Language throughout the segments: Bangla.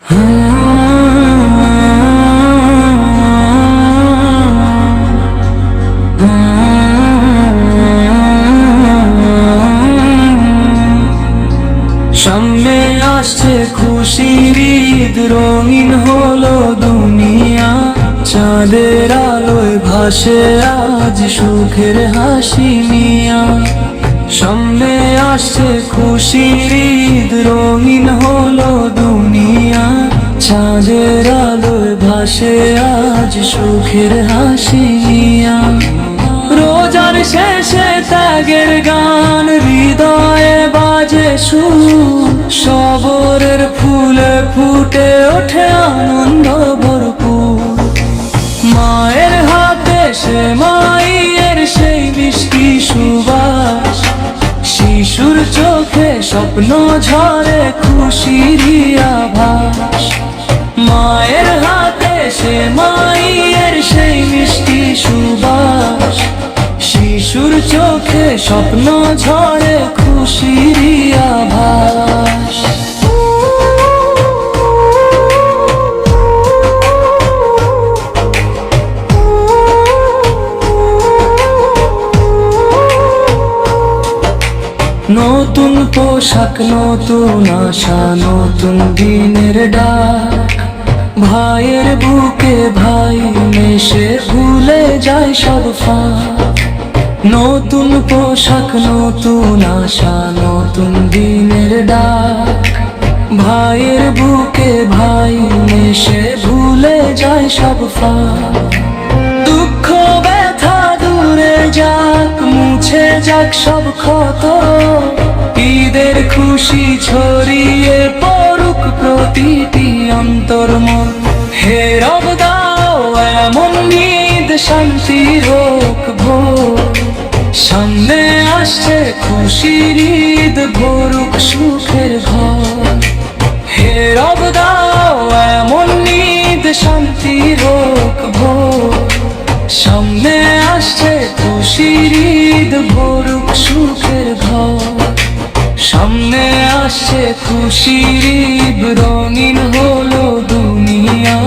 সামনে আসছে খুশির ঈদ, রঙিন হলো দুনিয়া, চাঁদের আলোয় ভাসে আজ সুখের হাসি নিয়া। সামনে আসছে খুশির ঈদ, রঙিন হলো দুনিয়া, চাঁদের আলোয় ভাসে আজ সুখের হাসি নিয়া। রোজার শেষে ত্যাগের গান হৃদয়ে বাজে সুর, সবরের ফুলে ফুটে ওঠে আনন্দ ভরপুর। মায়ের হাতে সে মায়ের সেই মিষ্টি সুবাস, শিশুর চোখে স্বপ্ন ঝরে খুশির আভাস। মায়ের হাতে সে মায়ের সেই মিষ্টি সুবাস, শিশুর চোখে স্বপ্ন ঝরে খুশির আভাস। নতুন পোশাক, নতুন আশা, নতুন দিনের ডাক, ভাইয়ের বুকে ভাই মেশে ভুলে যায় সব ফাঁক। নতুন পোশাক, নতুন আশা, নতুন দিনের ডাক, ভাইয়ের বুকে ভাই মেশে ভুলে যায় সব ফাঁক। দুঃখ ব্যথা দূরে যাক, মুছে যাক সব ক্ষত, ঈদের খুশি ছড়িয়ে পড়ুক প্রতিটি অন্তর্মন। হে রব দাও এমন ঈদ, শান্তির হোক ভোর, সামনে আসছে খুশির ঈদ, ভরুক সুখের ঘর। হে রব দাও এমন ঈদ, শান্তির হোক ভোর, সামনে আসছে খুশির ঈদ, ভরুক সুখের ঘর। সামনে আসছে খুশির ঈদ, রঙিন হলো দুনিয়া,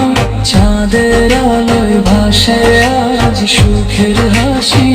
চাঁদের আলোয় ভাসে আজ সুখের হাসি।